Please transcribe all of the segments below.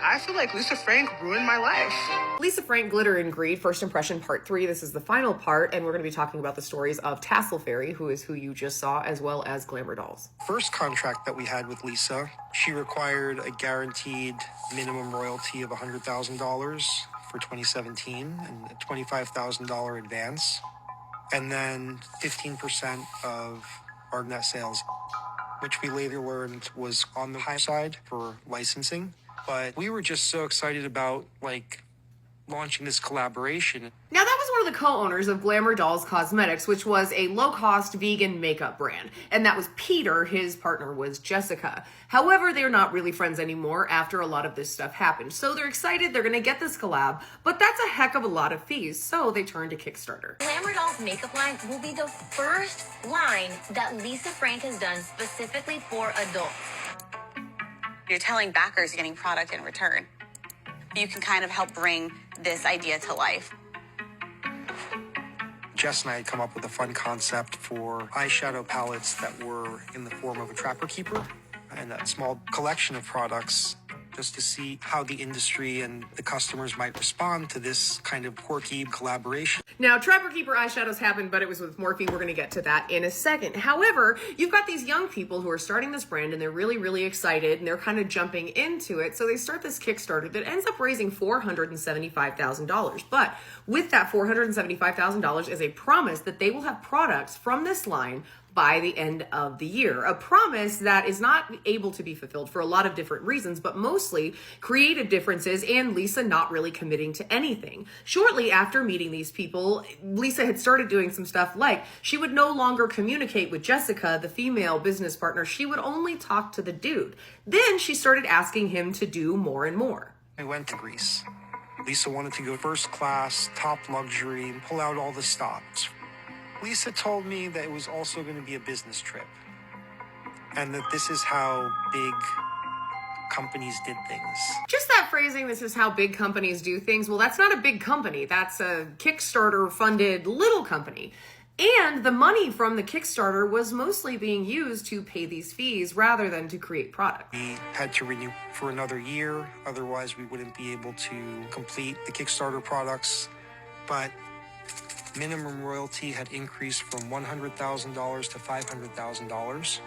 I feel like Lisa Frank ruined my life. Lisa Frank, Glitter and Greed, First Impression Part 3. This is the final part, and we're going to be talking about the stories of Tassel Fairy, who is who you just saw, as well as Glamour Dolls. First contract that we had with Lisa, she required a guaranteed minimum royalty of $100,000 for 2017 and a $25,000 advance, and then 15% of our net sales, which we later learned was on the high side for licensing. But we were just so excited about launching this collaboration. Now, that was one of the co-owners of Glamour Dolls Cosmetics, which was a low-cost vegan makeup brand. And that was Peter. His partner was Jessica. However, they're not really friends anymore after a lot of this stuff happened. So they're excited they're going to get this collab, but that's a heck of a lot of fees. So they turned to Kickstarter. Glamour Dolls makeup line will be the first line that Lisa Frank has done specifically for adults. You're telling backers you're getting product in return. You can kind of help bring this idea to life. Jess and I had come up with a fun concept for eyeshadow palettes that were in the form of a Trapper Keeper and a small collection of products just to see how the industry and the customers might respond to this kind of quirky collaboration. Now, Trapper Keeper eyeshadows happened, but it was with Morphe. We're going to get to that in a second. However, you've got these young people who are starting this brand, and they're really, really excited, and they're kind of jumping into it. So they start this Kickstarter that ends up raising $475,000. But with that $475,000 is a promise that they will have products from this line by the end of the year. A promise that is not able to be fulfilled for a lot of different reasons, but mostly creative differences and Lisa not really committing to anything. Shortly after meeting these people, Lisa had started doing some stuff like she would no longer communicate with Jessica, the female business partner. She would only talk to the dude. Then she started asking him to do more and more. I went to Greece. Lisa wanted to go first class, top luxury, and pull out all the stops. Lisa told me that it was also going to be a business trip and that this is how big companies did things. Just that phrasing, this is how big companies do things. Well, that's not a big company. That's a Kickstarter-funded little company. And the money from the Kickstarter was mostly being used to pay these fees rather than to create product. We had to renew for another year. Otherwise, we wouldn't be able to complete the Kickstarter products. But minimum royalty had increased from $100,000 to $500,000.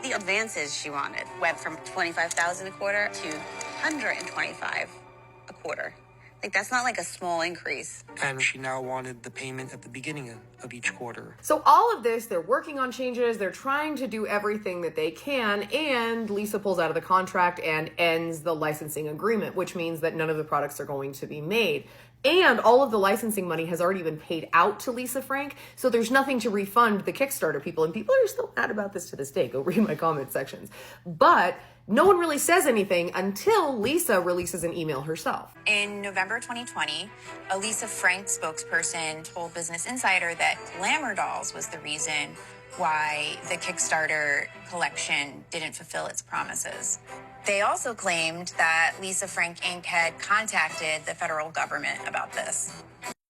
The advances she wanted went from $25,000 a quarter to $125,000 a quarter. That's not like a small increase. And she now wanted the payment at the beginning of each quarter. So all of this, they're working on changes, they're trying to do everything that they can, and Lisa pulls out of the contract and ends the licensing agreement, which means that none of the products are going to be made. And all of the licensing money has already been paid out to Lisa Frank, so there's nothing to refund the Kickstarter people, and people are still mad about this to this day. Go read my comment sections. But no one really says anything until Lisa releases an email herself. In November 2020, a Lisa Frank spokesperson told Business Insider that Glamour Dolls was the reason why the Kickstarter collection didn't fulfill its promises. They also claimed that Lisa Frank Inc. had contacted the federal government about this.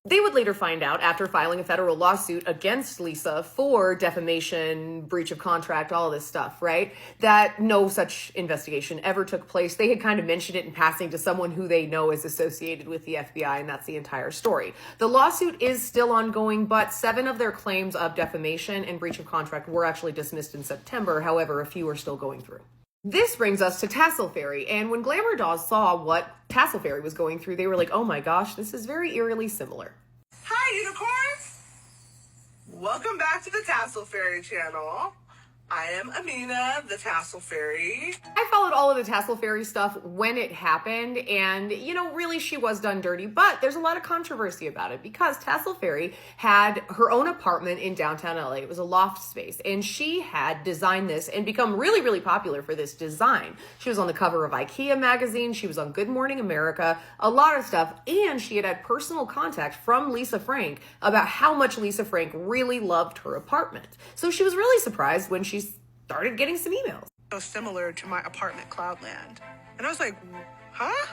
They would later find out, after filing a federal lawsuit against Lisa for defamation, breach of contract, all of this stuff, right? That no such investigation ever took place. They had kind of mentioned it in passing to someone who they know is associated with the FBI, and that's the entire story. The lawsuit is still ongoing, but 7 of their claims of defamation and breach of contract were actually dismissed in September. However, a few are still going through. This brings us to Tassel Fairy, and when Glamour Dolls saw what Tassel Fairy was going through, they were like, oh my gosh, this is very eerily similar. Hi, unicorns! Welcome back to the Tassel Fairy channel. I am Amina, the Tassel Fairy. I followed all of the Tassel Fairy stuff when it happened, and, you know, really she was done dirty, but there's a lot of controversy about it because Tassel Fairy had her own apartment in downtown LA. It was a loft space, and she had designed this and become really, really popular for this design. She was on the cover of IKEA magazine, she was on Good Morning America, a lot of stuff, and she had had personal contact from Lisa Frank about how much Lisa Frank really loved her apartment. So she was really surprised when she started getting some emails. So similar to my apartment, Cloudland. And I was like, huh?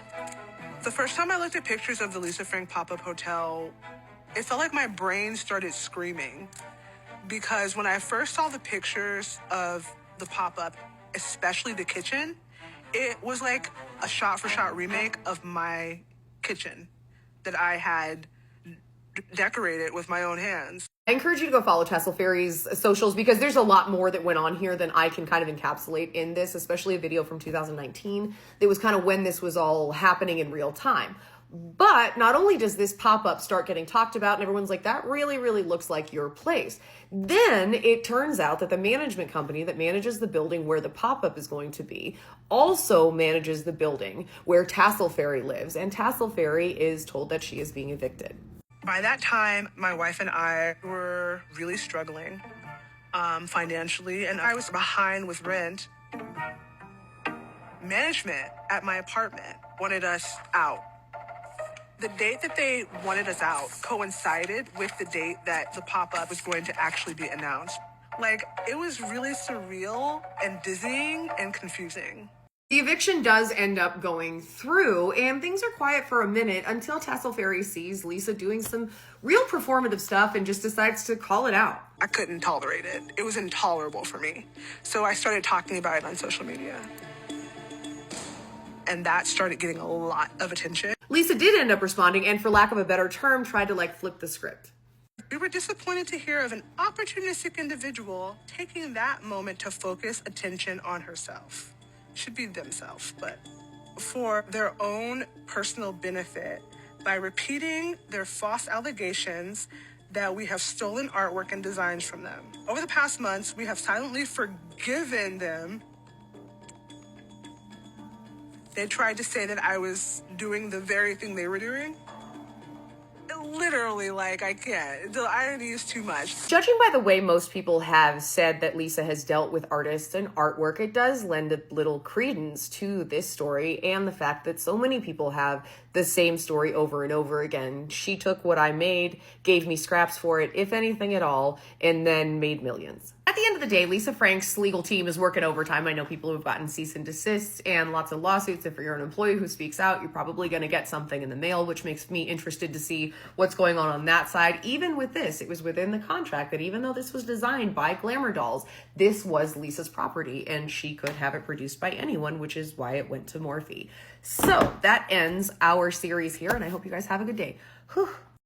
The first time I looked at pictures of the Lisa Frank pop-up hotel, it felt like my brain started screaming. Because when I first saw the pictures of the pop-up, especially the kitchen, It was like a shot-for-shot remake of my kitchen that I had decorated with my own hands. I encourage you to go follow Tassel Fairy's socials because there's a lot more that went on here than I can kind of encapsulate in this, especially a video from 2019 that was kind of when this was all happening in real time. But not only does this pop-up start getting talked about and everyone's like, that really, really looks like your place. Then it turns out that the management company that manages the building where the pop-up is going to be also manages the building where Tassel Fairy lives. And Tassel Fairy is told that she is being evicted. By that time, my wife and I were really struggling financially, and I was behind with rent. Management at my apartment wanted us out. The date that they wanted us out coincided with the date that the pop-up was going to actually be announced. Like, it was really surreal and dizzying and confusing. The eviction does end up going through, and things are quiet for a minute until Tassel Fairy sees Lisa doing some real performative stuff and just decides to call it out. I couldn't tolerate it. It was intolerable for me. So I started talking about it on social media. And that started getting a lot of attention. Lisa did end up responding and, for lack of a better term, tried to flip the script. We were disappointed to hear of an opportunistic individual taking that moment to focus attention on herself. Should be themselves, but for their own personal benefit by repeating their false allegations that we have stolen artwork and designs from them. Over the past months, we have silently forgiven them. They tried to say that I was doing the very thing they were doing. Literally, I can't. The irony is too much. Judging by the way most people have said that Lisa has dealt with artists and artwork, it does lend a little credence to this story and the fact that so many people have the same story over and over again. She took what I made, gave me scraps for it, if anything at all, and then made millions. At the end of the day, Lisa Frank's legal team is working overtime. I know people who have gotten cease and desists and lots of lawsuits. If you're an employee who speaks out, you're probably going to get something in the mail, which makes me interested to see what's going on that side. Even with this, it was within the contract that even though this was designed by Glamour Dolls, this was Lisa's property and she could have it produced by anyone, which is why it went to Morphe. So that ends our series here, and I hope you guys have a good day. Whew.